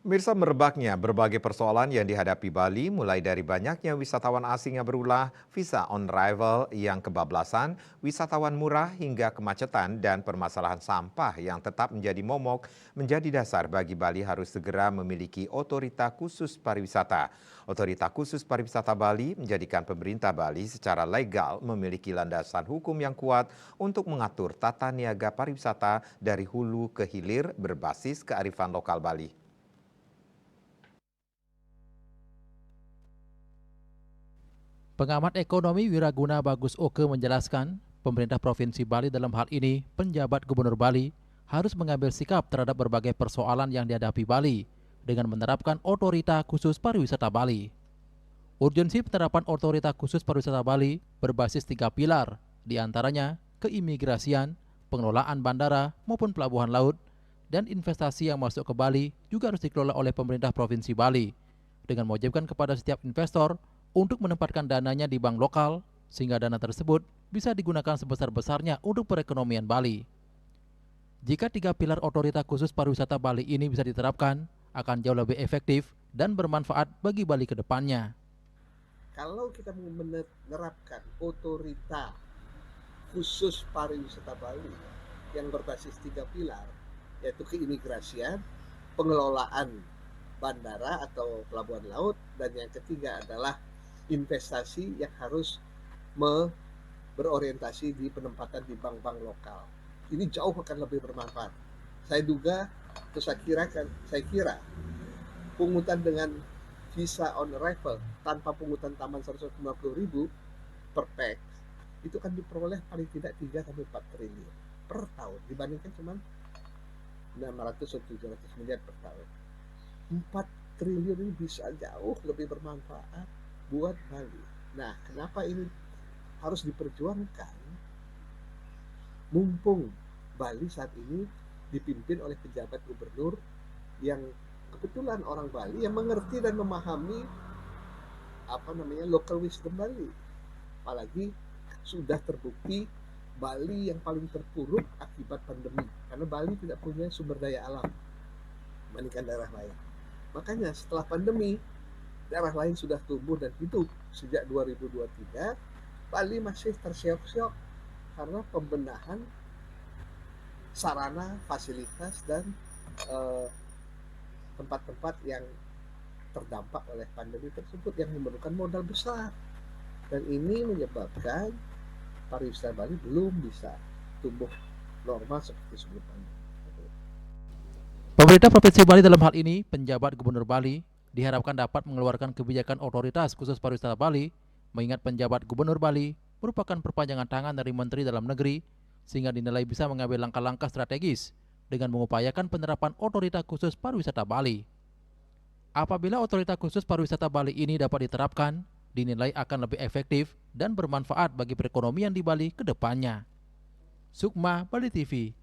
Mirsa, merebaknya berbagai persoalan yang dihadapi Bali, mulai dari banyaknya wisatawan asing yang berulah, visa on arrival yang kebablasan, wisatawan murah hingga kemacetan dan permasalahan sampah yang tetap menjadi momok, menjadi dasar bagi Bali harus segera memiliki otorita khusus pariwisata. Otorita khusus pariwisata Bali menjadikan pemerintah Bali secara legal memiliki landasan hukum yang kuat untuk mengatur tata niaga pariwisata dari hulu ke hilir berbasis kearifan lokal Bali. Pengamat ekonomi Wiraguna Bagus Oke menjelaskan, pemerintah Provinsi Bali dalam hal ini, penjabat Gubernur Bali, harus mengambil sikap terhadap berbagai persoalan yang dihadapi Bali dengan menerapkan otorita khusus pariwisata Bali. Urgensi penerapan otorita khusus pariwisata Bali berbasis 3 pilar, diantaranya keimigrasian, pengelolaan bandara maupun pelabuhan laut, dan investasi yang masuk ke Bali juga harus dikelola oleh pemerintah Provinsi Bali dengan mewajibkan kepada setiap investor untuk menempatkan dananya di bank lokal sehingga dana tersebut bisa digunakan sebesar-besarnya untuk perekonomian Bali. Jika 3 pilar otorita khusus pariwisata Bali ini bisa diterapkan, akan jauh lebih efektif dan bermanfaat bagi Bali ke depannya. Kalau kita menerapkan otorita khusus pariwisata Bali yang berbasis 3 pilar, yaitu keimigrasian, pengelolaan bandara atau pelabuhan laut, dan yang ketiga adalah investasi yang harus berorientasi di penempatan di bank-bank lokal. Ini jauh akan lebih bermanfaat. Saya duga, atau saya kira pungutan dengan visa on arrival tanpa pungutan taman 150.000 per pax itu kan diperoleh paling tidak 3 sampai 4 triliun per tahun dibandingkan cuma 600 atau 700 miliar per tahun. 4 triliun ini bisa jauh lebih bermanfaat buat Bali. Nah, kenapa ini harus diperjuangkan? Mumpung Bali saat ini dipimpin oleh pejabat gubernur yang kebetulan orang Bali yang mengerti dan memahami local wisdom Bali. Apalagi sudah terbukti Bali yang paling terpuruk akibat pandemi karena Bali tidak punya sumber daya alam dibandingkan daerah lain. Makanya setelah pandemi daerah lain sudah tumbuh dan hidup. Sejak 2023 Bali masih terseok-seok karena pembenahan sarana, fasilitas, dan tempat-tempat yang terdampak oleh pandemi tersebut yang memerlukan modal besar. Dan ini menyebabkan pariwisata Bali belum bisa tumbuh normal seperti sebelum pandemi. Pemerintah Provinsi Bali dalam hal ini, penjabat Gubernur Bali, diharapkan dapat mengeluarkan kebijakan otoritas khusus pariwisata Bali, mengingat penjabat Gubernur Bali merupakan perpanjangan tangan dari Menteri Dalam Negeri, sehingga dinilai bisa mengambil langkah-langkah strategis dengan mengupayakan penerapan otorita khusus pariwisata Bali. Apabila otorita khusus pariwisata Bali ini dapat diterapkan, dinilai akan lebih efektif dan bermanfaat bagi perekonomian di Bali ke depannya. Sukma, Bali TV.